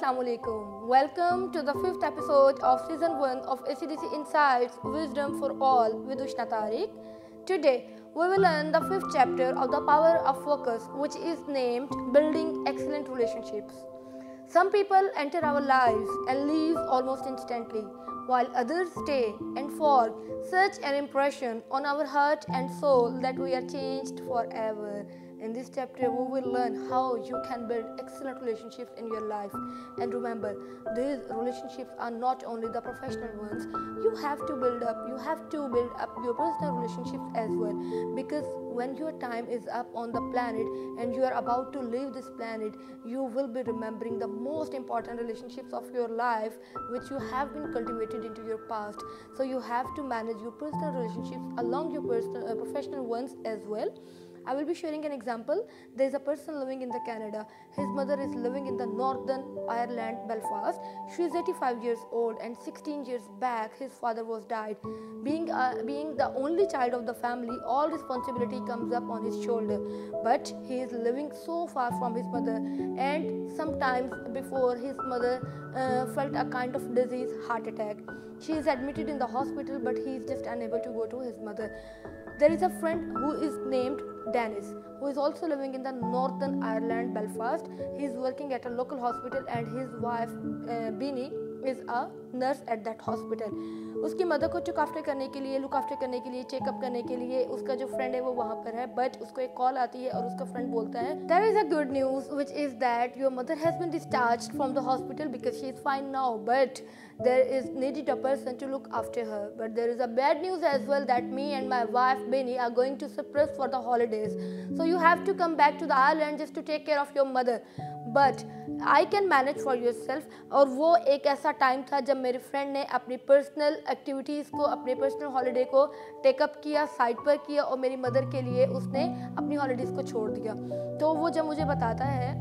Assalamualaikum. Welcome to the 5th episode of Season 1 of ACDC Insights Wisdom for All with Ushna Tariq. Today, we will learn the 5th chapter of the power of focus, which is named Building Excellent Relationships. Some people enter our lives and leave almost instantly, while others stay and forge such an impression on our heart and soul that we are changed forever. In this chapter, we will learn how you can build excellent relationships in your life. And remember, these relationships are not only the professional ones. You have to build up your personal relationships as well. Because when your time is up on the planet and you are about to leave this planet, you will be remembering the most important relationships of your life which you have been cultivated into your past. So you have to manage your personal relationships along your professional ones as well. I will be sharing an example. There is a person living in Canada. His mother is living in the Northern Ireland, Belfast. She is 85 years old, and 16 years back his father was died. Being the only child of the family, all responsibility comes up on his shoulder. But he is living so far from his mother, and sometimes before his mother felt a kind of disease, heart attack. She is admitted in the hospital, but he is just unable to go to his mother. There is a friend who is named Dennis, who is also living in the Northern Ireland, Belfast. He is working at a local hospital and his wife Beanie is a nurse at that hospital. उसकी mother को look after करने के लिए checkup करने के लिए उसका जो फ्रेंड है वो वहाँ पर है, बट उसको एक कॉल आती है और उसका फ्रेंड बोलता है there is a good news which is that your mother has been discharged from the hospital because she is fine now, but there is needed a person to look after her. But there is a bad news as well that me and my wife Benny are going to Cyprus for the holidays. So you have to come back to the island just to take care of your mother. But I can manage for yourself. और वो एक ऐसा time था जब मेरे friend ने अपनी personal activities को, अपने पर्सनल हॉलीडे को टेकअप किया, साइड पर किया और मेरी मदर के लिए उसने अपनी हॉलीडेज़ को छोड़ दिया. तो वो जब मुझे बताता है,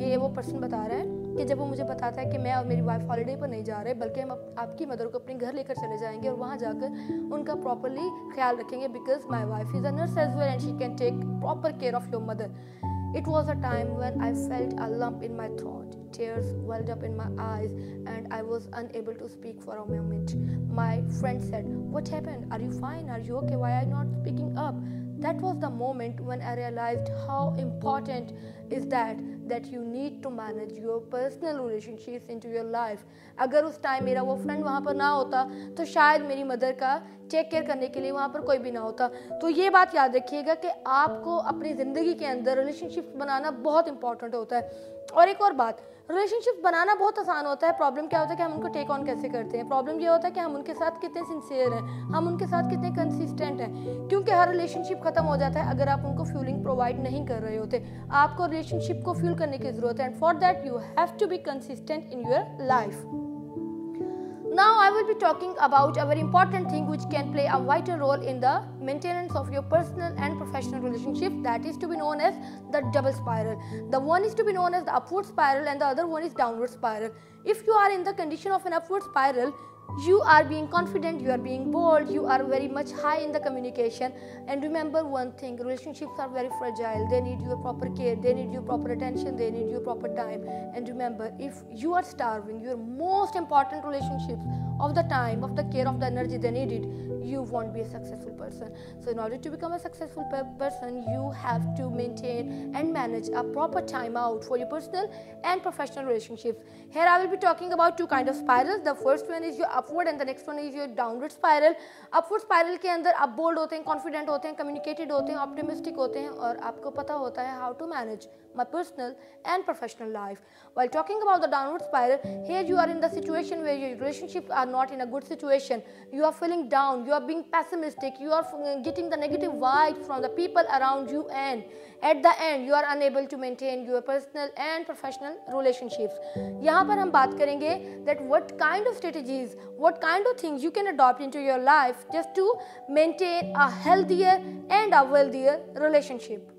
ये वो पर्सन बता रहा है कि जब वो मुझे बताता है कि मैं और मेरी वाइफ हॉलीडे पर नहीं जा रहे बल्कि हम आपकी मदर को अपने घर लेकर चले जाएंगे और वहाँ जाकर उनका प्रॉपरली ख्याल रखेंगे because my wife is a nurse as well and she can take proper care of your mother. It was a time when I felt a lump in my throat. Tears welled up in my eyes and I was unable to speak for a moment. My friend said, "What happened? Are you fine? Are you okay? Why are you not speaking up?" That was the moment when I realized how important is that you need to manage your personal relationships into your life. अगर उस time मेरा वो friend वहाँ पर ना होता तो शायद मेरी मदर का टेक केयर करने के लिए वहाँ पर कोई भी ना होता. तो ये बात याद रखिएगा कि आपको अपनी ज़िंदगी के अंदर रिलेशनशिप्स बनाना बहुत इंपॉर्टेंट होता है. और एक और बात, रिलेशनशिप्स बनाना बहुत आसान होता है. प्रॉब्लम क्या होता है कि हम उनको टेक ऑन कैसे करते हैं. प्रॉब्लम ये होता है कि हम उनके साथ कितने सिंसियर हैं, हम उनके साथ कितने कंसिस्टेंट हैं. क्योंकि हर रिलेशनशिप खत्म हो जाता है अगर आप उनको फ्यूलिंग प्रोवाइड नहीं कर रहे होते. आपको रिलेशनशिप को फ्यूल करने की ज़रूरत है and for that you have to be consistent in your life. Now I will be talking about a very important thing which can play a vital role in the maintenance of your personal and professional relationship, that is to be known as the double spiral. The one is to be known as the upward spiral and the other one is downward spiral. If you are in the condition of an upward spiral, you are being confident, you are being bold, you are very much high in the communication. And remember one thing, relationships are very fragile. They need your proper care, they need your proper attention, they need your proper time. And remember, if you are starving your most important relationships of the time, of the care, of the energy they needed, you won't be a successful person. So in order to become a successful person, you have to maintain and manage a proper time out for your personal and professional relationships. Here I will be talking about two kinds of spirals. The first one is your upward and the next one is your downward spiral. Upward spiral के अंदर आप bold होते हैं, confident होते हैं, communicated होते हैं, optimistic होते हैं और आपको पता होता है how to manage my personal and professional life. While talking about the downward spiral, here you are in the situation where your relationships are not in a good situation. You are feeling down, you are being pessimistic, you are getting the negative vibes from the people around you, and at the end you are unable to maintain your personal and professional relationships. यहाँ पर हम बात करेंगे that what kind of strategies, what kind of things you can adopt into your life just to maintain a healthier and a wealthier relationship.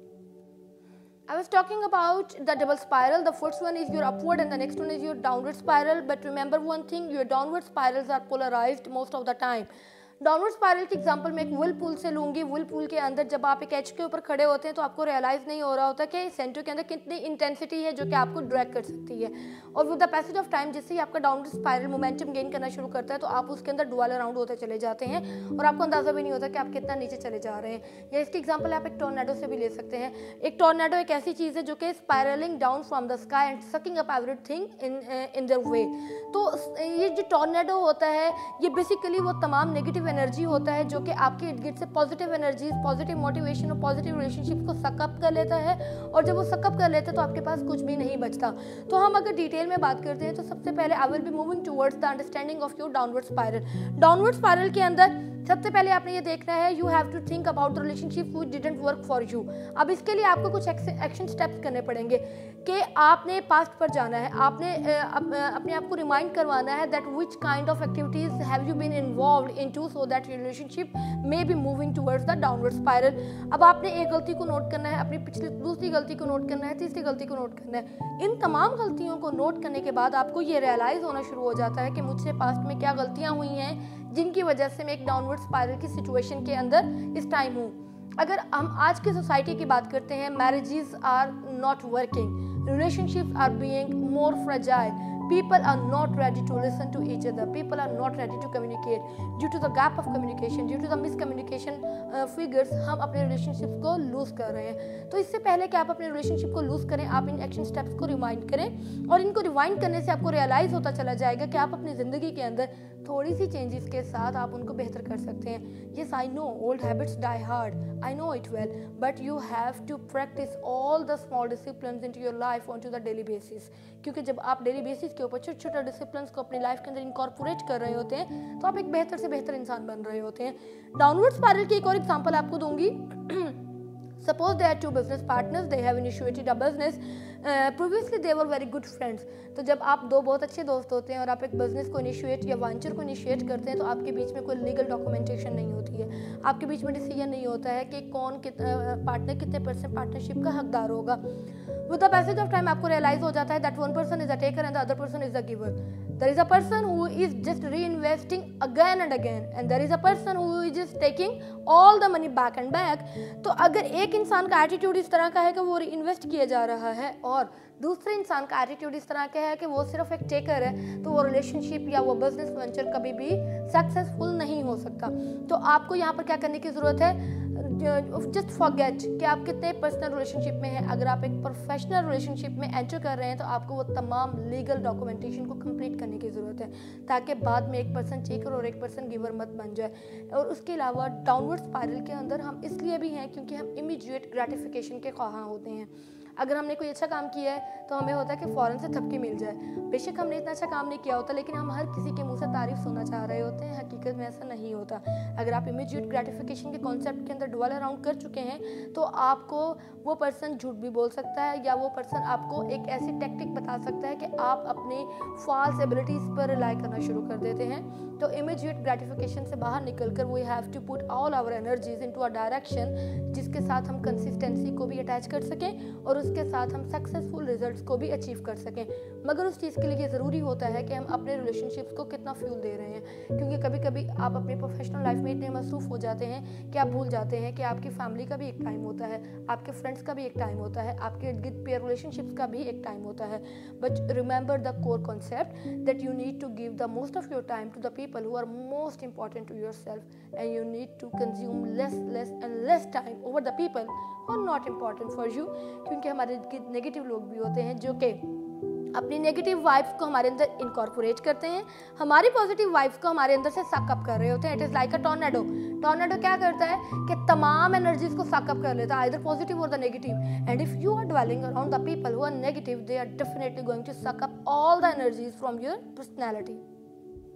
I was talking about the double spiral. The first one is your upward and the next one is your downward spiral. But remember one thing, your downward spirals are polarized most of the time. Downward spiral की example मैं एक wheel pool से लूंगी। Wheel pool के अंदर जब आप एक एज के ऊपर खड़े होते हैं तो आपको रियलाइज नहीं हो रहा होता कि सेंटर के अंदर कितनी इंटेंसिटी है जो कि आपको ड्रैग कर सकती है, और with the passage of time जैसे ही आपका डाउनवर्ड स्पाइरल मोमेंटम गेन करना शुरू करता है तो आप उसके अंदर डुअल अराउंड होते चले जाते हैं और आपको अंदाजा भी नहीं होता कि आप कितना नीचे चले जा रहे हैं। या इसकी एग्जांपल आप एक टॉर्नेडो से भी ले सकते हैं। एक टॉर्नेडो एक ऐसी चीज़ है जो कि spiralling down from the sky and sucking up everything in their way. तो ये जो टॉर्नेडो होता है ये बेसिकली वो तमाम नेगेटिव एनर्जी होता है जो कि आपके इर्द गिर्द से पॉजिटिव एनर्जीज, पॉजिटिव मोटिवेशन और पॉजिटिव रिलेशनशिप को सकअप कर लेता है, और जब वो सकअप कर लेता है तो आपके पास कुछ भी नहीं बचता। तो हम अगर डिटेल में बात करते हैं तो सबसे पहले I will be moving towards the understanding of your downward spiral. Downward spiral के अंदर सबसे पहले आपने ये देखना है you have to think about the relationship which didn't work for you. अब इसके लिए आपको कुछ एक्शन स्टेप्स करने पड़ेंगे कि आपने पास्ट पर जाना है, आपने अपने आप को रिमाइंड करवाना है that which kind of activities have you been involved into so that relationship may be moving towards the downward spiral. अब आपने एक गलती को नोट करना है, अपनी पिछली दूसरी गलती को नोट करना है, तीसरी गलती को नोट करना है। इन तमाम गलतियों को नोट करने के बाद आपको ये रियलाइज होना शुरू हो जाता है कि मुझसे पास्ट में क्या गलतियां हुई हैं जिनकी वजह से मैं एक डाउनवर्ड स्पाइरल की सिचुएशन के अंदर इस टाइम हूँ। अगर हम आज की सोसाइटी की बात करते हैं, marriages are not working, relationships are being more fragile, people are not ready to listen to each other, people are not ready to communicate due to the gap of communication, due to the miscommunication figures हम अपने relationships को lose कर रहे हैं। तो इससे पहले कि आप अपने relationship को lose करें, आप इन action steps को रिमाइंड करें, और इनको रिवाइंड करने से आपको रियलाइज होता चला जाएगा कि आप अपनी ज़िंदगी के अंदर थोड़ी सी चेंजेस के साथ आप उनको बेहतर कर सकते हैं। Yes I know old habits die hard, I know it well, but you have to practise all the small disciplines into your life on to the daily basis. क्योंकि जब आप डेली बेसिस के ऊपर छोटे छोटे डिसिप्लिन्स को अपनी life के अंदर इनकॉर्पोरेट कर रहे होते हैं तो आप एक बेहतर से बेहतर इंसान बन रहे होते हैं। डाउनवर्ड स्पाइरल की एक और एग्जांपल आपको दूंगी। Suppose there are two business partners, they have initiated a business. Previously they were very good friends. तो जब आप दो बहुत अच्छे दोस्त होते हैं और आप एक बिजनेस को इनिशिएट या वेंचर को इनिशिएट करते हैं तो आपके बीच में कोई लीगल डॉक्यूमेंटेशन नहीं होती है, आपके बीच में डिसीजन नहीं होता है कि कौन पार्टनर कितने % पार्टनरशिप का हकदार होगा। With the passage of time आपको रियलाइज हो जाता है that one person is a taker and the other person is a giver. There is a person who is just reinvesting again and again, and there is a person who is just taking all the money back and back. तो अगर एक इंसान का attitude इस तरह का है कि वो इन्वेस्ट किया जा रहा है और दूसरे इंसान का एटीट्यूड इस तरह का है कि वो सिर्फ एक टेकर है, तो वो रिलेशनशिप या वो बिजनेस वेंचर कभी भी सक्सेसफुल नहीं हो सकता। तो आपको यहाँ पर क्या करने की ज़रूरत है, जस्ट फॉरगेट कि आप कितने पर्सनल रिलेशनशिप में हैं। अगर आप एक प्रोफेशनल रिलेशनशिप में एंटर कर रहे हैं तो आपको वो तमाम लीगल डॉक्यूमेंटेशन को कंप्लीट करने की ज़रूरत है ताकि बाद में एक पर्सन टेकर और एक पर्सन गिवर मत बन जाए। और उसके अलावा डाउनवर्ड स्पाइरल के अंदर हम इसलिए भी हैं क्योंकि हम इमीडिएट ग्रेटिफिकेशन के ख्वाहां होते हैं। अगर हमने कोई अच्छा काम किया है तो हमें होता है कि फ़ौरन से थपकी मिल जाए। बेशक हमने इतना अच्छा काम नहीं किया होता लेकिन हम हर किसी के मुंह से तारीफ सुनना चाह रहे होते हैं। हकीकत में ऐसा नहीं होता। अगर आप इमीडिएट ग्रेटिफिकेशन के कॉन्सेप्ट के अंदर डुअल अराउंड कर चुके हैं तो आपको वो पर्सन झूठ भी बोल सकता है या वो पर्सन आपको एक ऐसी टेक्निक बता सकता है कि आप अपने फॉल्स एबिलिटीज़ पर रिलाई करना शुरू कर देते हैं। तो इमीडिएट ग्रेटिफिकेशन से बाहर निकलकर we have to put all our energies into a direction जिसके साथ हम कंसिस्टेंसी को भी अटैच कर सकें और उसके साथ हम सक्सेसफुल रिजल्ट्स को भी अचीव कर सकें। मगर उस चीज़ के लिए ज़रूरी होता है कि हम अपने रिलेशनशिप्स को कितना फ्यूल दे रहे हैं, क्योंकि कभी कभी आप अपनी प्रोफेशनल लाइफ में इतने मसरूफ़ हो जाते हैं कि आप भूल जाते हैं कि आपकी फैमिली का भी एक टाइम होता है, आपके फ्रेंड्स का भी एक टाइम होता है, आपके इर्द गिर्द पेयर रिलेशनशिप्स का भी एक टाइम होता है। But remember the core concept that you need to give the most of your time to the people who are most important to yourself and you need to consume less time over the people who are not important for you. क्योंकि हमारे negative लोग भी होते हैं जो कि अपनी negative vibes को हमारे अंदर इनकॉर्पोरेट करते हैं, हमारी पॉजिटिव वाइब्स को हमारे अंदर से सकअप कर रहे होते हैं। It is like a tornado. Tornado क्या करता है कि तमाम एनर्जीज को सकअप कर लेता है, आइदर पॉजिटिव और the negative. And if you are dwelling around the people who are negative they are definitely going to suck up all the energies from your personality.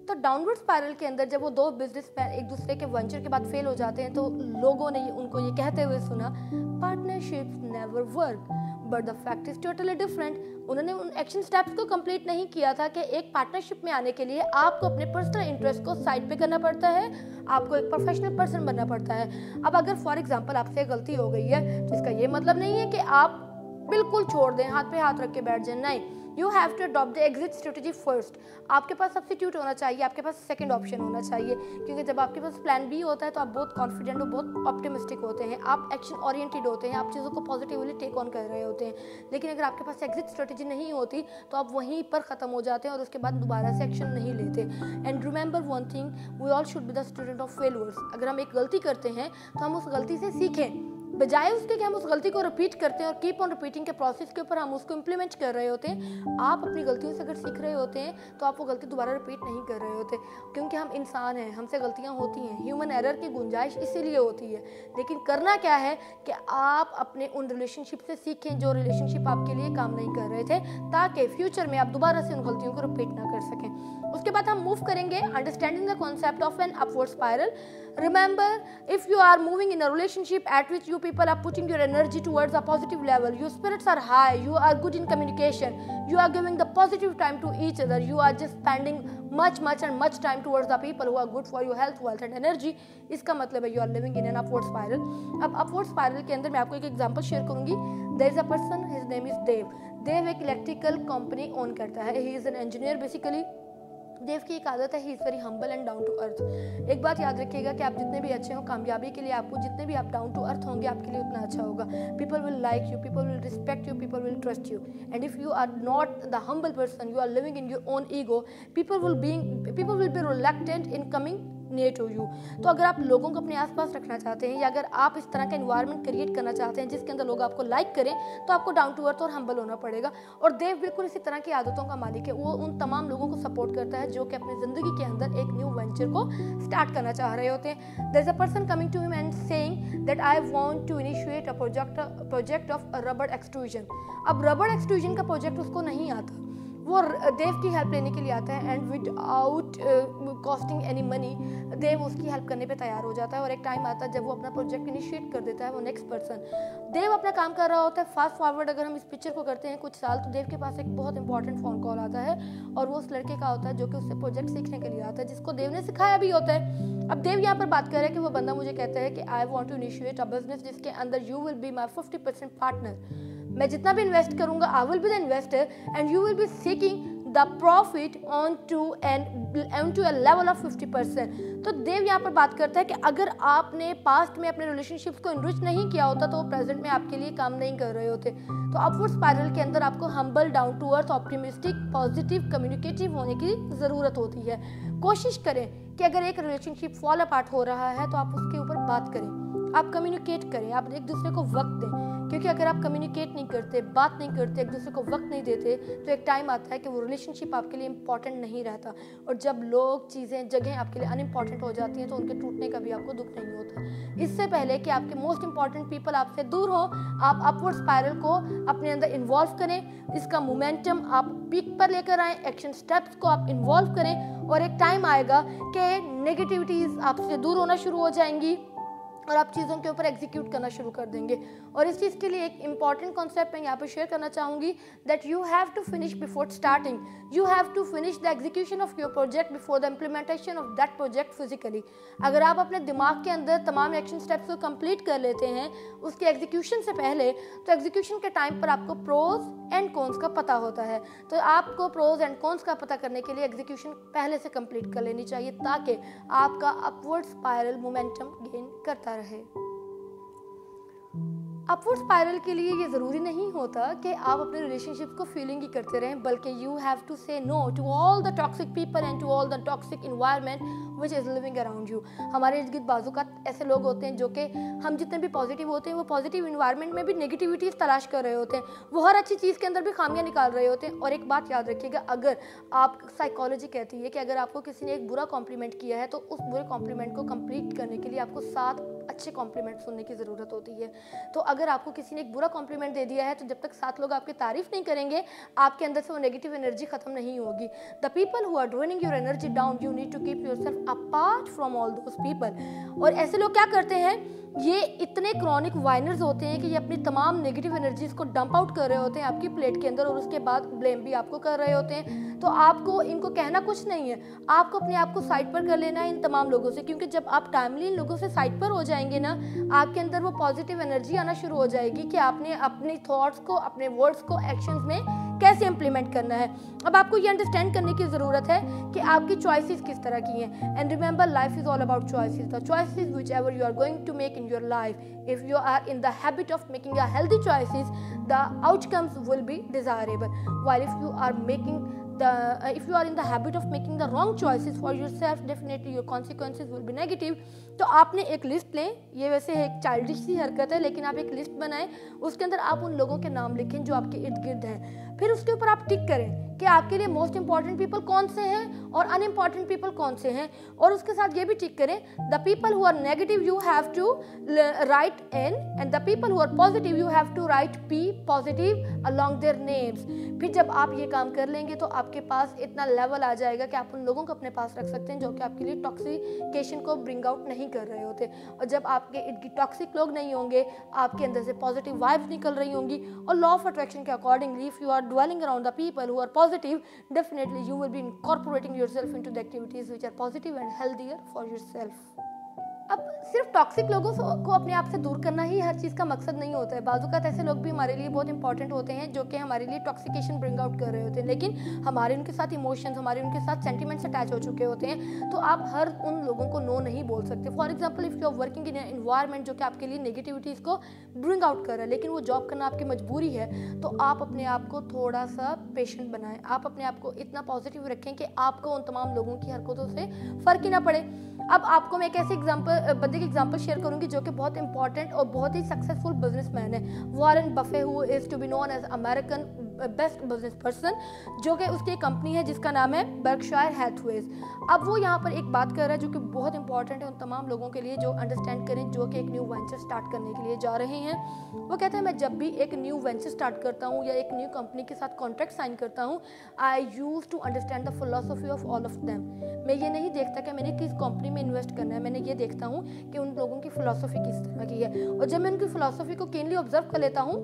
तो डाउनवर्ड स्पाइरल के अंदर जब वो दो बिजनेसमैन एक दूसरे के वेंचर के बाद फेल हो जाते हैं तो लोगों ने उनको ये कहते हुए सुना, partnerships never work but the fact is totally different. उन्होंने उन एक्शन स्टेप्स को कंप्लीट नहीं किया था कि एक पार्टनरशिप में आने के लिए आपको अपने पर्सनल इंटरेस्ट को साइड पे करना पड़ता है, आपको एक प्रोफेशनल पर्सन बनना पड़ता है। अब अगर फॉर एग्जांपल आपसे गलती हो गई है तो इसका ये मतलब नहीं है कि आप बिल्कुल छोड़ दें, हाथ पे हाथ रख के बैठ जाए, नहीं। You have to adopt the exit strategy first. आपके पास सब्स्टिट्यूट होना चाहिए, आपके पास सेकंड ऑप्शन होना चाहिए, क्योंकि जब आपके पास प्लान बी होता है तो आप बहुत कॉन्फिडेंट और बहुत ऑप्टिमिस्टिक होते हैं, आप एक्शन ओरिएंटेड होते हैं, आप चीज़ों को पॉजिटिवली टेक ऑन कर रहे होते हैं। लेकिन अगर आपके पास एग्जिट स्ट्रेटेजी नहीं होती तो आप वहीं पर ख़त्म हो जाते हैं और उसके बाद दोबारा से एक्शन नहीं लेते। And remember one thing, we all should be the student of failures. अगर हम एक गलती करते हैं तो हम उस गलती से सीखें, बजाय उसके कि हम उस गलती को रिपीट करते हैं और कीप ऑन रिपीटिंग के प्रोसेस के ऊपर हम उसको इम्प्लीमेंट कर रहे होते हैं। आप अपनी गलतियों से अगर सीख रहे होते हैं तो आप वो गलती दोबारा रिपीट नहीं कर रहे होते, क्योंकि हम इंसान हैं, हमसे गलतियां होती हैं, ह्यूमन एरर की गुंजाइश इसीलिए होती है। लेकिन करना क्या है कि आप अपने उन रिलेशनशिप से सीखें जो रिलेशनशिप आपके लिए काम नहीं कर रहे थे, ताकि फ्यूचर में आप दोबारा से उन गलतियों को रिपीट ना कर सकें। उसके बाद हम मूव करेंगे understanding the concept of an upward spiral. Remember, if you are moving in a relationship at which you people are putting your energy towards a positive level, your spirits are high, you are good in communication, you are giving the positive time to each other, you are just spending much time towards the people who are good for your health, wealth and energy, इसका मतलब है you are living in an upward spiral। अब upward spiral के अंदर मैं आपको एक example share करूंगी। There is a person, his name is Dev। देव एक इलेक्ट्रिकल कंपनी ओन करता है, he is an engineer basically। देव की एक आदत है, he is very humble and down to earth. एक बात याद रखिएगा कि आप जितने भी अच्छे हो, कामयाबी के लिए आपको जितने भी आप डाउन टू अर्थ होंगे आपके लिए उतना अच्छा होगा। People will like you, people will respect you, people will trust you. And if you are not the humble person, you are living in your own ego, people will be reluctant in coming near to you. तो अगर आप लोगों को अपने आसपास रखना चाहते हैं या अगर आप इस तरह का एनवायरनमेंट क्रिएट करना चाहते हैं जिसके अंदर लोग आपको लाइक करें, तो आपको डाउन टू अर्थ और हम्बल होना पड़ेगा। और देव बिल्कुल इसी तरह की आदतों का मालिक है। वो उन तमाम लोगों को सपोर्ट करता है जो कि अपनी ज़िंदगी के अंदर एक न्यू वेंचर को स्टार्ट करना चाह रहे होते हैं। There is a person coming to him and saying that I want to initiate a project of rubber extrusion. अब रबड़ एक्सट्रूजन का प्रोजेक्ट उसको नहीं आता, वो देव की हेल्प लेने के लिए आता है and without costing any money Dev उसकी हेल्प करने पे तैयार हो जाता है। और एक टाइम आता है जब वो अपना प्रोजेक्ट इनिशिएट कर देता है, वो नेक्स्ट पर्सन, देव अपना काम कर रहा होता है। फास्ट फॉरवर्ड अगर हम इस पिक्चर को करते हैं कुछ साल, तो देव के पास एक बहुत इंपॉर्टेंट फ़ोन कॉल आता है और वो उस लड़के का होता है जो कि उससे प्रोजेक्ट सीखने के लिए आता है, जिसको देव ने सिखाया भी होता है। अब देव यहाँ पर बात कर रहे हैं कि वो बंदा मुझे कहता है कि I want to initiate a business जिसके अंदर you will be my 50% partner. मैं जितना भी इन्वेस्ट करूंगा, I will be the investor and you will be seeking the profit on to a level of 50%। तो देव यहाँ पर बात करता है कि अगर आपने पास्ट में अपने रिलेशनशिप्स को इनरिच नहीं किया होता तो वो प्रेजेंट में आपके लिए काम नहीं कर रहे होते। तो अपवर्ड स्पाइरल के अंदर आपको humble, down to earth, optimistic, positive, communicative होने की ज़रूरत होती है। कोशिश करें कि अगर एक रिलेशनशिप फॉल अपार्ट हो रहा है तो आप उसके ऊपर बात करें, आप कम्युनिकेट करें, आप एक दूसरे को वक्त दें। क्योंकि अगर आप कम्युनिकेट नहीं करते, बात नहीं करते, एक दूसरे को वक्त नहीं देते, तो एक टाइम आता है कि वो रिलेशनशिप आपके लिए इंपॉर्टेंट नहीं रहता। और जब लोग, चीज़ें, जगह आपके लिए अनइम्पॉर्टेंट हो जाती हैं तो उनके टूटने का भी आपको दुख नहीं होता। इससे पहले कि आपके मोस्ट इंपॉर्टेंट पीपल आपसे दूर हो, आप अपवर्ड स्पाइरल को अपने अंदर इन्वॉल्व करें, इसका मोमेंटम आप पीक पर लेकर आएँ, एक्शन स्टेप्स को आप इन्वॉल्व करें और एक टाइम आएगा कि नेगेटिविटीज़ आपसे दूर होना शुरू हो जाएंगी और आप चीज़ों के ऊपर एग्जीक्यूट करना शुरू कर देंगे। और इस चीज़ के लिए एक इंपॉर्टेंट कॉन्सेप्ट मैं यहाँ पर शेयर करना चाहूँगी, that you have to finish before starting, you have to finish the execution of your project before the implementation of that project physically. अगर आप अपने दिमाग के अंदर तमाम एक्शन स्टेप्स को कंप्लीट कर लेते हैं उसके एग्जीक्यूशन से पहले, तो एग्जीक्यूशन के टाइम पर आपको प्रोज एंड कॉन्स का पता होता है। तो आपको प्रोज एंड कॉन्स का पता करने के लिए एग्जीक्यूशन पहले से कंप्लीट कर लेनी चाहिए ताकि आपका अपवर्ड स्पाइरल मोमेंटम गेन करता रहे। अपवर्ड स्पाइरल के लिए ये ज़रूरी नहीं होता कि आप अपने रिलेशनशिप को फीलिंग ही करते रहें, बल्कि you have to say no to all the toxic people and to all the toxic environment which is living around you. हमारे इर्द गिर्द बाजू का ऐसे लोग होते हैं जो कि हम जितने भी पॉजिटिव होते हैं वो पॉजिटिव इन्वायरमेंट में भी नेगेटिविटीज़ तलाश कर रहे होते हैं, वो हर अच्छी चीज़ के अंदर भी खामियां निकाल रहे होते हैं। और एक बात याद रखिएगा, अगर आप, साइकोलॉजी कहती है कि अगर आपको किसी ने एक बुरा कॉम्प्लीमेंट किया है तो उस बुरे कॉम्प्लीमेंट को कंप्लीट करने के लिए आपको 7 अच्छे कॉम्प्लीमेंट सुनने की ज़रूरत होती है। तो अगर आपको किसी ने एक बुरा कॉम्प्लीमेंट दे दिया है तो जब तक 7 लोग आपकी तारीफ नहीं करेंगे आपके अंदर से वो नेगेटिव एनर्जी खत्म नहीं होगी। The people who are draining your energy down, you need to keep yourself apart from all those people. और ऐसे लोग क्या करते हैं, ये इतने क्रॉनिक वाइनर्स होते हैं कि ये अपनी तमाम नेगेटिव एनर्जीज को डंप आउट कर रहे होते हैं आपकी प्लेट के अंदर और उसके बाद ब्लेम भी आपको कर रहे होते हैं। तो आपको इनको कहना कुछ नहीं है, आपको अपने आप को साइड पर कर लेना है इन तमाम लोगों से, क्योंकि जब आप टाइमली इन लोगों से साइड पर हो जाएंगे ना, आपके अंदर वो पॉजिटिव एनर्जी आना शुरू हो जाएगी कि आपने अपने थॉट्स को, अपने वर्ड्स को एक्शंस में कैसे इंप्लीमेंट करना है। अब आपको ये अंडरस्टैंड करने की ज़रूरत है कि आपकी चॉइसेस किस तरह की हैं। And remember, life is all about choices. The choices whichever you are going to make in your life, if you are in the habit of making a healthy choices, the outcomes will be desirable. While if you are in the habit of making the wrong choices for yourself, definitely your consequences will be negative. तो आपने एक list लें, ये वैसे एक childish सी हरकत है, लेकिन आप एक लिस्ट बनाएं, उसके अंदर आप उन लोगों के नाम लिखें जो आपके इर्द गिर्द हैं, फिर उसके ऊपर आप टिक करें कि आपके लिए मोस्ट इंपॉर्टेंट पीपल कौन से हैं और अनइम्पॉर्टेंट पीपल कौन से हैं, और उसके साथ ये भी टिक करें, the people who are negative you have to write N, and the people who are positive you have to write P positive along their names. फिर जब आप ये काम कर लेंगे तो आपके पास इतना लेवल आ जाएगा कि आप उन लोगों को अपने पास रख सकते हैं जो कि आपके लिए टॉक्सिकेशन को ब्रिंग आउट नहीं कर रहे होते। और जब आपके टॉक्सिक लोग नहीं होंगे, आपके अंदर से पॉजिटिव वाइब्स निकल रही होंगी, और लॉ ऑफ अट्रैक्शन के accordingly if you are dwelling around the people who are positive, definitely you will be incorporating yourself into the activities which are positive and healthier for yourself. अब सिर्फ toxic लोगों को अपने आप से दूर करना ही हर चीज़ का मकसद नहीं होता है। बाज़ ऐसे लोग भी हमारे लिए बहुत इंपॉर्टेंट होते हैं जो कि हमारे लिए टॉक्सिकेशन ब्रिंग आउट कर रहे होते हैं, लेकिन हमारे उनके साथ इमोशंस, हमारे उनके साथ सेंटिमेंट्स अटैच हो चुके होते हैं, तो आप हर उन लोगों को नो नहीं बोल सकते। For example, if you are working in environment जो कि आपके लिए नेगेटिविटीज़ को ब्रिंग आउट कर रहा है, लेकिन वो जॉब करना आपकी मजबूरी है, तो आप अपने आप को थोड़ा सा पेशेंट बनाएं, आप अपने आप को इतना पॉजिटिव रखें कि आपको उन तमाम लोगों की हरकतों से फ़र्क ही ना पड़े। अब आपको मैं एक ऐसे बंदे की एग्जांपल शेयर करूंगी जो कि बहुत इंपॉर्टेंट और बहुत ही सक्सेसफुल बिजनेसमैन है, Warren Buffett, who is to be known as American best business person, जो कि उसकी कंपनी है जिसका नाम है बर्कशायर हैथवेज। अब वो यहाँ पर एक बात कर रहा है जो कि बहुत इंपॉर्टेंट है उन तमाम लोगों के लिए जो अंडरस्टैंड करें, जो कि एक न्यू वेंचर स्टार्ट करने के लिए जा रहे हैं। वो कहते हैं, मैं जब भी एक न्यू वेंचर स्टार्ट करता हूँ या एक न्यू कंपनी के साथ कॉन्ट्रैक्ट साइन करता हूँ, I use to understand the philosophy of all of them. मैं ये नहीं देखता कि मैंने किस कंपनी में इन्वेस्ट करना है, मैंने ये देखता हूँ कि उन लोगों की फिलॉसफी किस तरह की है। और जब मैं उनकी फिलॉसफी को कीनली ऑब्जर्व कर लेता हूँ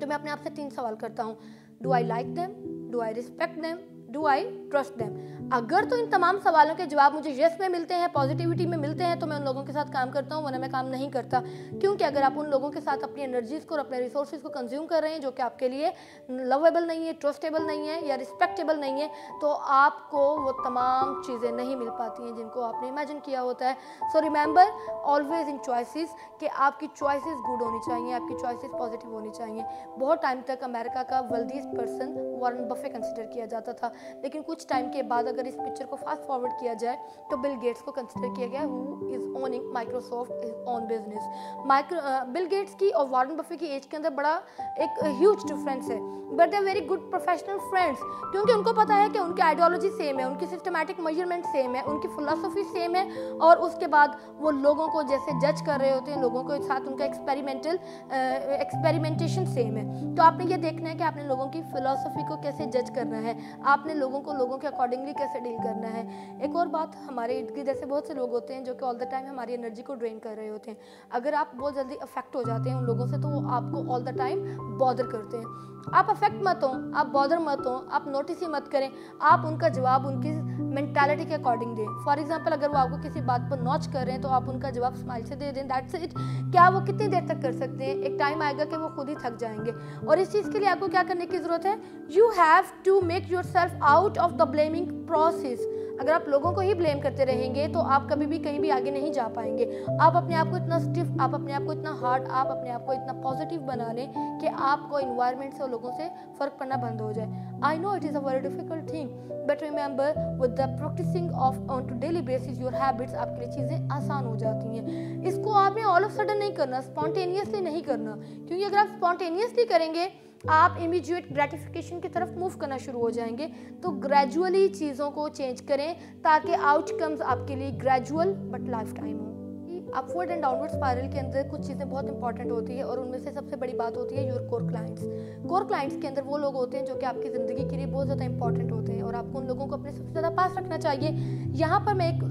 तो मैं अपने आप से 3 सवाल करता हूँ, do I like them, do I respect them, do I trust them. अगर तो इन तमाम सवालों के जवाब मुझे यस में मिलते हैं, पॉजिटिविटी में मिलते हैं, तो मैं उन लोगों के साथ काम करता हूँ, वरना मैं काम नहीं करता। क्योंकि अगर आप उन लोगों के साथ अपनी एनर्जीज को और अपने रिसोर्सेज को कंज्यूम कर रहे हैं जो कि आपके लिए लवेबल नहीं है, ट्रस्टेबल नहीं है या रिस्पेक्टेबल नहीं है, तो आपको वो तमाम चीज़ें नहीं मिल पाती हैं जिनको आपने इमेजिन किया होता है। So remember always in choices कि आपकी चॉइसेस गुड होनी चाहिए, आपकी चॉइसेस पॉजिटिव होनी चाहिए। बहुत टाइम तक अमेरिका का wealthiest person Warren Buffett consider किया जाता था, लेकिन कुछ टाइम के बाद अगर इस पिक्चर को फास्ट फॉरवर्ड किया जाए तो बिल गेट्स को कंसिडर किया गया, who is owning Microsoft is own business. Bill Gates की और वॉरेन बफे की एज के अंदर बड़ा एक ह्यूज डिफरेंस है, but they are very good professional friends, क्योंकि उनको पता है कि उनकी आइडियोलॉजी सेम है, उनकी सिस्टमैटिक मेजरमेंट सेम है, उनकी फिलॉसफी सेम है, और उसके बाद वो लोगों को जैसे जज कर रहे होते हैं, लोगों के साथ उनका एक्सपेरिमेंटेशन सेम है। तो आपने ये देखना है कि आपने लोगों की फिलॉसफी को कैसे जज करना है, आपने लोगों को लोगों के अकॉर्डिंगली कैसे डील करना है। एक और बात, हमारे इर्द गिर्द ऐसे बहुत से लोग होते हैं जो कि ऑल द टाइम हमारी एनर्जी को ड्रेन कर रहे होते हैं। अगर आप बहुत जल्दी अफेक्ट हो जाते हैं उन लोगों से तो वो आपको ऑल द टाइम बॉदर करते हैं। आप अफेक्ट मत हो, आप बॉदर मत हो, आप नोटिस ही मत करें, आप उनका जवाब उनकी मेंटालिटी के अकॉर्डिंग दें। फॉर एग्जांपल, अगर वो आपको किसी बात पर नॉच कर रहे हैं तो आप उनका जवाब स्माइल से दे दें, दैट्स इट। क्या वो कितनी देर तक कर सकते हैं? एक टाइम आएगा कि वो खुद ही थक जाएंगे, और इस चीज़ के लिए आपको क्या करने की ज़रूरत है? You have to make yourself out of the blaming process. अगर आप लोगों को ही ब्लेम करते रहेंगे तो आप कभी भी कहीं भी आगे नहीं जा पाएंगे। आप अपने आप को इतना स्टिफ, आप अपने आप को इतना हार्ड, आप अपने आप को इतना पॉजिटिव बना लें कि आपको इन्वायरमेंट से और लोगों से फ़र्क पड़ना बंद हो जाए। I know it is a very difficult thing, but remember with the practising of on to daily basis your habits, आपके लिए चीज़ें आसान हो जाती हैं। इसको आपने ऑल ऑफ सडन नहीं करना, स्पॉन्टेनियसली नहीं करना, क्योंकि अगर आप स्पॉन्टेनियसली करेंगे आप इमीडिएट ग्रेटिफिकेशन की तरफ मूव करना शुरू हो जाएंगे। तो ग्रेजुअली चीज़ों को चेंज करें ताकि आउटकम्स आपके लिए ग्रेजुअल बट लाइफ टाइम हो। अपवर्ड एंड डाउनवर्ड स्पायरल के अंदर कुछ चीज़ें बहुत इंपॉर्टेंट होती है, और उनमें से सबसे बड़ी बात होती है your core clients. Core clients के अंदर वो लोग होते हैं जो कि आपकी ज़िंदगी के लिए बहुत ज़्यादा इंपॉर्टेंट होते हैं, और आपको उन लोगों को अपने सबसे ज़्यादा पास रखना चाहिए। यहाँ पर मैं एक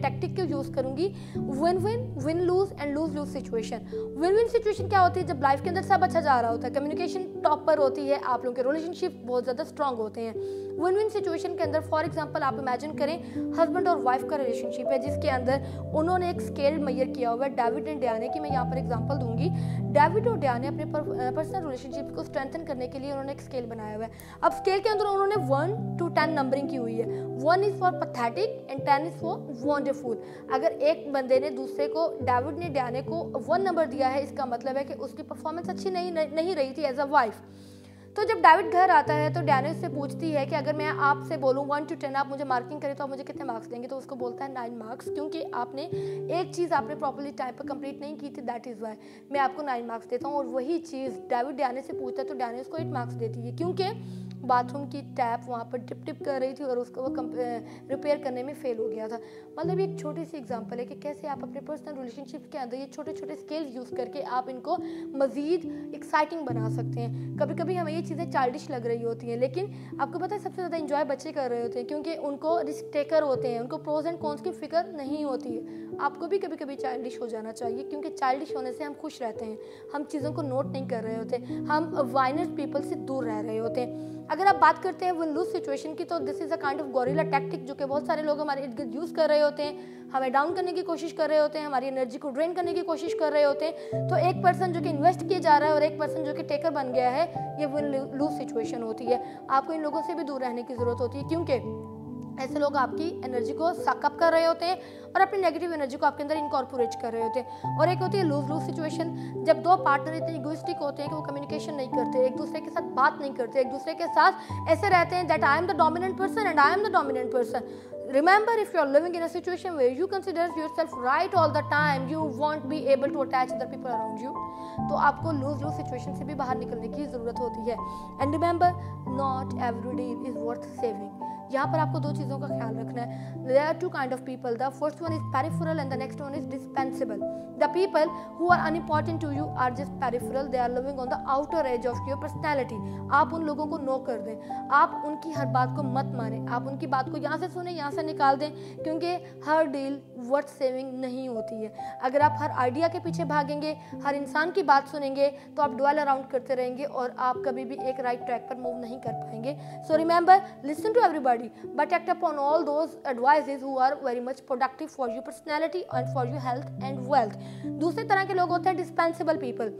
टैक्टिक को यूज़ करूँगी, win win, win lose and lose lose situation. Win win situation क्या होती है? जब लाइफ के अंदर सब अच्छा जा रहा होता है, कम्युनिकेशन टॉप पर होती है, आप लोगों के रिलेशनशिप बहुत ज़्यादा स्ट्रांग होते हैं, विन विन सिचुएशन के अंदर फॉर एग्जांपल आप इमेजिन करें हस्बैंड और वाइफ का रिलेशनशिप है जिसके अंदर उन्होंने एक स्केल मेजर किया हुआ है, डेविड एंड डियाने की मैं यहाँ पर एग्जांपल दूंगी। डेविड और डियाने अपने पर्सनल रिलेशनशिप को स्ट्रेंथन करने के लिए उन्होंने एक स्केल बनाया हुआ है। अब स्केल के अंदर उन्होंने 1 to 10 नंबरिंग की हुई है। 1 is for pathetic and 10 is for wonderful. अगर एक बंदे ने दूसरे को, डेविड ने डियाने को 1 नंबर दिया है, इसका मतलब है कि उसकी परफॉर्मेंस अच्छी नहीं रही थी एज अ वाइफ। तो जब डेविड घर आता है तो डियाने उससे पूछती है कि अगर मैं आपसे बोलूँ 1 to 10 आप मुझे मार्किंग करें तो आप मुझे कितने मार्क्स देंगे, तो उसको बोलता है 9 मार्क्स, क्योंकि आपने एक चीज़ आपने प्रॉपर्ली टाइम पर कंप्लीट नहीं की थी, दैट इज़ वाई मैं आपको 9 मार्क्स देता हूँ। और वही चीज़ डेविड डियाने से पूछता है तो डियाने उसको 8 मार्क्स देती है, क्योंकि बाथरूम की टैप वहाँ पर टिप टिप कर रही थी और उसको वो रिपेयर करने में फेल हो गया था। मतलब ये एक छोटी सी एग्जांपल है कि कैसे आप अपने पर्सनल रिलेशनशिप के अंदर ये छोटे छोटे स्किल्स यूज़ करके आप इनको मज़ीद एक्साइटिंग बना सकते हैं। कभी कभी हमें ये चीज़ें चाइल्डिश लग रही होती हैं, लेकिन आपको पता है सबसे ज़्यादा इंजॉय बच्चे कर रहे होते हैं, क्योंकि उनको रिस्क टेकर होते हैं, उनको प्रोज एंड कॉन्स की फिक्र नहीं होती है। आपको भी कभी कभी चाइल्डिश हो जाना चाहिए, क्योंकि चाइल्डिश होने से हम खुश रहते हैं, हम चीज़ों को नोट नहीं कर रहे होते, हम वाइनर पीपल से दूर रह रहे होते हैं। अगर आप बात करते हैं विन लूज सिचुएशन की, तो this is a kind of gorilla tactic जो कि बहुत सारे लोग हमारे इर्द गिर्द यूज़ कर रहे होते हैं, हमें डाउन करने की कोशिश कर रहे होते हैं, हमारी एनर्जी को ड्रेन करने की कोशिश कर रहे होते हैं। तो एक पर्सन जो कि इन्वेस्ट किया जा रहा है और एक पर्सन जो कि टेकर बन गया है, ये विन लूज सिचुएशन होती है। आपको इन लोगों से भी दूर रहने की ज़रूरत होती है, क्योंकि ऐसे लोग आपकी एनर्जी को सकअप कर रहे होते हैं और अपनी नेगेटिव एनर्जी को आपके अंदर इनकॉर्पोरेट कर रहे होते हैं। और एक होती है लूज लूज सिचुएशन, जब दो पार्टनर इतने इगोइस्टिक होते हैं कि वो कम्युनिकेशन नहीं करते, एक दूसरे के साथ बात नहीं करते, एक दूसरे के साथ ऐसे रहते हैं that I am the dominant person and I am the dominant person. Remember, if you are living in a situation where you consider yourself right all the time, you won't be able to attach the people around you. तो आपको lose lose situation से भी बाहर निकलने की ज़रूरत होती है। And remember, not every deal is worth saving. यहाँ पर आपको 2 चीज़ों का ख्याल रखना है। There are 2 kind of people. The first one is peripheral and the next one is dispensable. The people who are unimportant to you are just peripheral. They are living on the outer edge of your personality. आप उन लोगों को no कर दें, आप उनकी हर बात को मत मानें, आप उनकी बात को यहाँ से सुने यहाँ से निकाल दें, क्योंकि हर डील वर्थ सेविंग नहीं होती है। अगर आप हर आइडिया के पीछे भागेंगे, हर इंसान की बात सुनेंगे, तो आप ड्वेल अराउंड करते रहेंगे और आप कभी भी एक राइट ट्रैक पर मूव नहीं कर पाएंगे। So remember, listen to everybody but act upon all those advices who are very much productive for your personality and for your health and wealth. दूसरे तरह के लोग होते हैं dispensable people.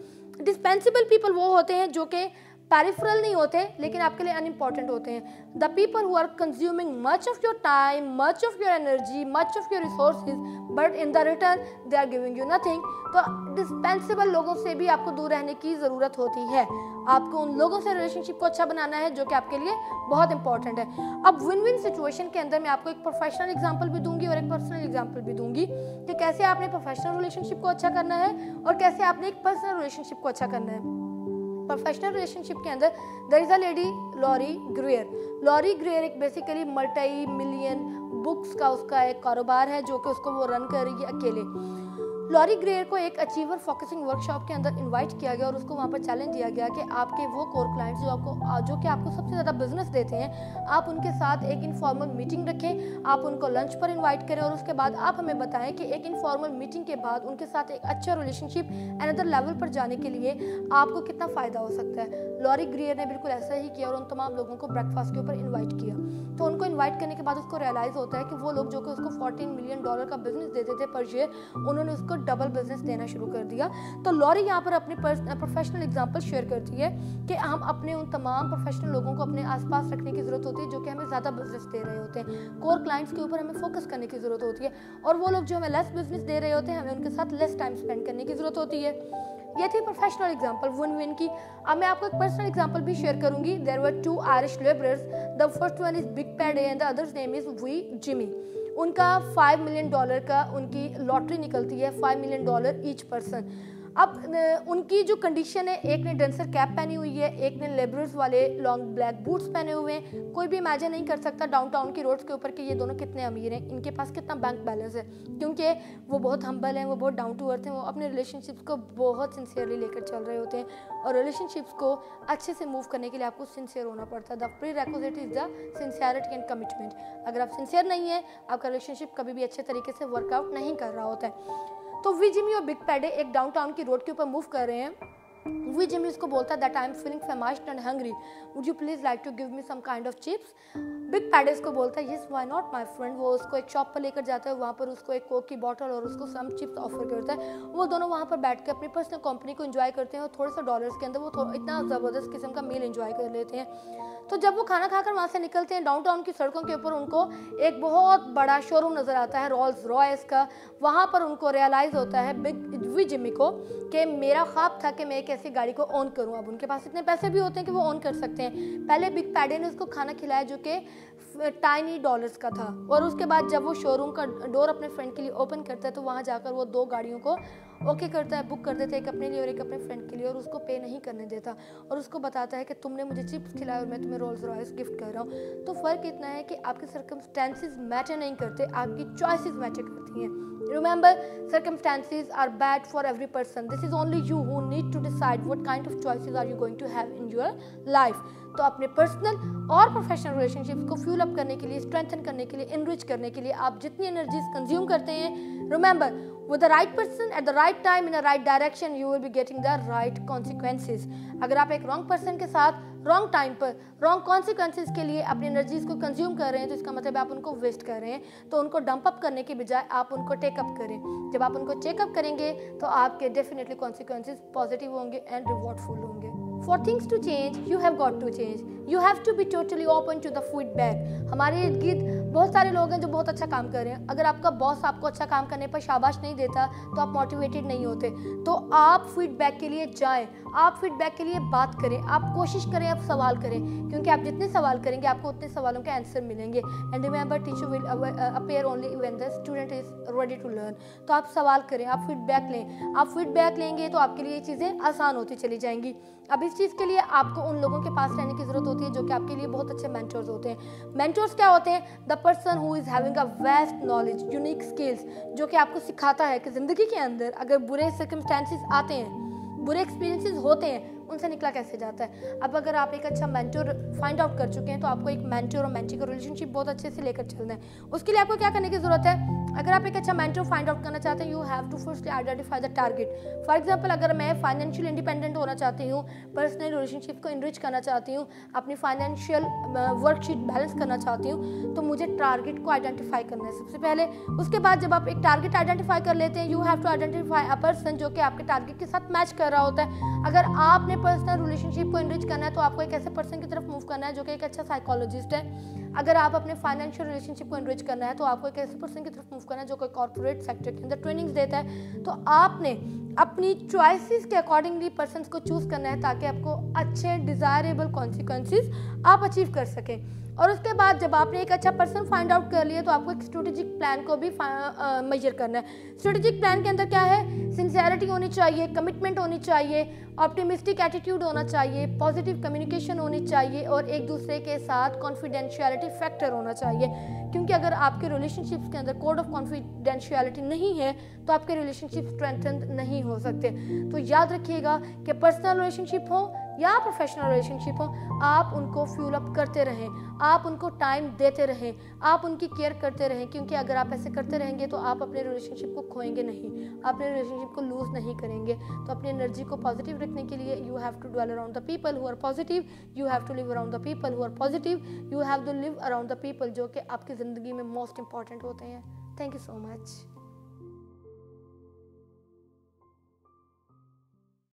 Dispensable people वो होते हैं जो कि peripheral नहीं होते लेकिन आपके लिए unimportant होते हैं. The people who are consuming much of your time, much of your energy, much of your resources, but in the return they are giving you nothing. तो dispensable लोगों से भी आपको दूर रहने की ज़रूरत होती है. आपको उन लोगों से रिलेशनशिप को अच्छा बनाना है जो कि आपके लिए बहुत इंपॉर्टेंट है. अब विन विन सिचुएशन के अंदर मैं आपको एक प्रोफेशनल एग्जांपल भी दूंगी और एक पर्सनल एग्जांपल भी दूंगी कि कैसे आपने प्रोफेशनल रिलेशनशिप को अच्छा करना है और कैसे आपने एक पर्सनल रिलेशनशिप को अच्छा करना है. प्रोफेशनल रिलेशनशिप के अंदर there is a lady Laurie Greer. Laurie Greer एक बेसिकली मल्टी मिलियन बुक्स का उसका एक कारोबार है जो कि उसको वो रन कर रही है अकेले. लॉरी ग्रेयर को एक अचीवर फोकसिंग वर्कशॉप के अंदर इनवाइट किया गया और उसको वहाँ पर चैलेंज दिया गया कि आपके वो कोर क्लाइंट्स जो कि आपको सबसे ज़्यादा बिजनेस देते हैं, आप उनके साथ एक इनफॉर्मल मीटिंग रखें, आप उनको लंच पर इनवाइट करें और उसके बाद आप हमें बताएं कि एक इनफॉर्मल मीटिंग के बाद उनके साथ एक अच्छा रिलेशनशिप अनदर लेवल पर जाने के लिए आपको कितना फ़ायदा हो सकता है. लॉरी ग्रेयर ने बिल्कुल ऐसा ही किया और उन तमाम लोगों को ब्रेकफास्ट के ऊपर इन्वाइट किया. तो उनको इन्वाइट करने के बाद उसको रियलाइज़ होता है कि वो लोग जो कि उसको $14 मिलियन का बिजनेस देते थे पर ईयर, उन्होंने उसको डबल बिजनेस देना शुरू कर दिया. तो लॉरी यहाँ पर अपनी प्रोफेशनल एग्जांपल शेयर करती है कि हम अपने उन तमाम प्रोफेशनल लोगों को अपने आसपास रखने की ज़रूरत होती है जो कि हमें ज़्यादा बिजनेस दे रहे होते हैं. कोर क्लाइंट्स के ऊपर हमें फोकस करने की ज़रूरत होती है और वो लोग जो हमें लेस बिजनेस दे रहे होते हैं हमें उनके साथ लेस टाइम स्पेंड करने की ज़रूरत होती है. ये थी प्रोफेशनल एग्जांपल विन विन की. अब मैं आपको एक पर्सनल एग्जांपल भी शेयर करूंगी. There were 2 Irish labourers. The first one is big Paddy and the others name is wee Jimmy. उनका $5 मिलियन का उनकी लॉटरी निकलती है, $5 मिलियन ईच पर्सन. अब उनकी जो कंडीशन है, एक ने डेंसर कैप पहनी हुई है, एक ने लेबरर्स वाले लॉन्ग ब्लैक बूट्स पहने हुए हैं. कोई भी इमेजिन नहीं कर सकता डाउनटाउन की रोड्स के ऊपर कि ये दोनों कितने अमीर हैं, इनके पास कितना बैंक बैलेंस है, क्योंकि वो बहुत हम्बल हैं, वो बहुत डाउन टू अर्थ हैं, वो अपने रिलेशनशिप्स को बहुत सिंसियरली लेकर चल रहे होते हैं और रिलेशनशिप्स को अच्छे से मूव करने के लिए आपको सिंसियर होना पड़ता है. The pre requisite is the sincerity and commitment. अगर आप सिंसियर नहीं है, आपका रिलेशनशिप कभी भी अच्छे तरीके से वर्कआउट नहीं कर रहा होता है. तो वी जिमी और बिग पैडे एक डाउनटाउन की रोड के ऊपर मूव कर रहे हैं. वी जिमी उसको बोलता है that I am feeling famished and hungry, would you please like to give me some kind of chips. Big Paddy उसको बोलता है yes why not my friend. वो उसको एक शॉप पर लेकर जाता है, वहाँ पर उसको एक कोक की बॉटल और उसको सम चिप्स ऑफर करता है। वो दोनों वहाँ पर बैठ कर अपनी पर्सनल कंपनी को एंजॉय करते हैं और थोड़े से डॉलर्स के अंदर वो इतना ज़बरदस्त किस्म का मील एंजॉय कर लेते हैं। तो जब वो खाना खाकर वहाँ से निकलते हैं, डाउनटाउन की सड़कों के ऊपर उनको एक बहुत बड़ा शोरूम नज़र आता है रोल्स रॉयस का। वहाँ पर उनको रियलाइज़ होता है वी जिमी को कि मेरा ख्वाब था कि मैं एक ऐसी गाड़ी को ऑन करूँ। अब उनके पास इतने पैसे भी होते हैं कि वो ऑन कर सकते हैं। पहले बिग पैडे ने उसको खाना खिलाया जो कि टाइनी डॉलर्स का था, और उसके बाद जब वो शोरूम का डोर अपने फ्रेंड के लिए ओपन करता है तो वहाँ जाकर वो 2 गाड़ियों को ओके करता है, बुक कर देता है, एक अपने लिए और एक अपने फ्रेंड के लिए, और उसको पे नहीं करने देता और उसको बताता है कि तुमने मुझे चिप्स खिलाया और मैं तुम्हें रोल्स रॉयस गिफ्ट कर रहा हूँ। तो फ़र्क इतना है कि आपके सर्कमस्टेंसेस मैटर नहीं करते, आपकी चॉइसेस मैटर करती हैं। Remember, circumstances are bad for every person. This is only you who need to decide what kind of choices are you going to have in your life. तो अपने personal और professional relationships को fuel up करने के लिए, strengthen करने के लिए, इनरिच करने के लिए आप जितनी एनर्जीज कंज्यूम करते हैं, remember with the right person at the right time in a right direction you will be getting the right consequences. अगर आप एक रॉन्ग पर्सन के साथ रॉन्ग टाइम पर रॉन्ग कॉन्सिक्वेंसेज के लिए अपनी एनर्जीज को कंज्यूम कर रहे हैं तो इसका मतलब आप उनको वेस्ट कर रहे हैं। तो उनको डंप अप करने की बजाय आप उनको टेकअप करें। जब आप उनको चेकअप करेंगे तो आपके डेफिनेटली कॉन्सिक्वेंसेज पॉजिटिव होंगे एंड रिवॉर्डफुल होंगे। For things to change, you have got to change. You have to be totally open to the feedback. हमारे इर्द गिर्द बहुत सारे लोग हैं जो बहुत अच्छा काम कर रहे हैं। अगर आपका बॉस आपको अच्छा काम करने पर शाबाश नहीं देता तो आप मोटिवेटेड नहीं होते। तो आप फीडबैक के लिए जाएं, आप फीडबैक के लिए बात करें, आप कोशिश करें, आप सवाल करें, क्योंकि आप जितने सवाल करेंगे आपको उतने सवालों के आंसर मिलेंगे। And remember teacher will appear only when the student is ready to learn. तो आप सवाल करें, आप फीडबैक लें। आप फीडबैक लेंगे तो आपके लिए चीज़ें आसान होती चली जाएंगी। अब इस चीज़ के लिए आपको उन लोगों के पास रहने की ज़रूरत होती है जो कि आपके लिए बहुत अच्छे मेंटर्स होते हैं। मेंटर्स क्या होते हैं? The person who is having a vast knowledge, unique skills, जो कि आपको सिखाता है कि ज़िंदगी के अंदर अगर बुरे सर्कमस्टेंसेस आते हैं, बुरे एक्सपीरियंसेस होते हैं, उनसे निकला कैसे जाता है। अब अगर आप एक अच्छा मेंटर फाइंड आउट कर चुके हैं तो आपको एक मेंटर और मेंटी का रिलेशनशिप बहुत अच्छे से लेकर चलना है। उसके लिए आपको क्या करने की ज़रूरत है? अगर आप एक अच्छा मेंटर फाइंड आउट करना चाहते हैं, you have to firstly identify the target. For example, अगर मैं फाइनेंशियल इंडिपेंडेंट होना चाहती हूँ, पर्सनल रिलेशनशिप को इनरिच करना चाहती हूँ, अपनी फाइनेंशियल वर्कशीट बैलेंस करना चाहती हूँ, तो मुझे टारगेट को आइडेंटिफाई करना है सबसे पहले। उसके बाद जब आप एक टारगेट आइडेंटिफाई कर लेते हैं, you have to identify a person जो कि आपके टारगेट के साथ मैच कर रहा होता है। अगर आपने पर्सनल रिलेशनशिप को इनरिच करना है तो आपको एक ऐसे पर्सन की तरफ मूव करना है जो कि एक अच्छा साइकोलॉजिस्ट है। अगर आप अपने फाइनेंशियल रिलेशनशिप को इनरिच करना है तो आपको एक ऐसे पर्सन की तरफ मूव करना है जो कि कॉर्पोरेट सेक्टर के अंदर ट्रेनिंग्स देता है। तो आपने अपनी चॉइसेस के अकॉर्डिंगली पर्सन्स को चूज करना है ताकि आपको अच्छे डिजायरेबल कॉन्सिक्वेंसेस आप अचीव कर सकें। और उसके बाद जब आपने एक अच्छा पर्सन फाइंड आउट कर लिया तो आपको एक स्ट्रेटेजिक प्लान को भी मेजर करना है। स्ट्रेटेजिक प्लान के अंदर क्या है? सिंसियरिटी होनी चाहिए, कमिटमेंट होनी चाहिए, ऑप्टिमिस्टिक एटीट्यूड होना चाहिए, पॉजिटिव कम्युनिकेशन होनी चाहिए और एक दूसरे के साथ कॉन्फिडेंशियलिटी फैक्टर होना चाहिए। क्योंकि अगर आपके रिलेशनशिप्स के अंदर कोड ऑफ कॉन्फिडेंशियलिटी नहीं है तो आपके रिलेशनशिप स्ट्रेंथन नहीं हो सकते। तो याद रखिएगा कि पर्सनल रिलेशनशिप हो या प्रोफेशनल रिलेशनशिप हो, आप उनको फ्यूल अप करते रहें, आप उनको टाइम देते रहें, आप उनकी केयर करते रहें, क्योंकि अगर आप ऐसे करते रहेंगे तो आप अपने रिलेशनशिप को खोएंगे नहीं, अपने रिलेशनशिप को लूज नहीं करेंगे। तो अपनी एनर्जी को पॉजिटिव रखने के लिए you have to dwell around the people who are positive, you have to live around the people who are positive, you have to live around the people जो कि आपकी ज़िंदगी में मोस्ट इंपॉर्टेंट होते हैं। Thank you so much.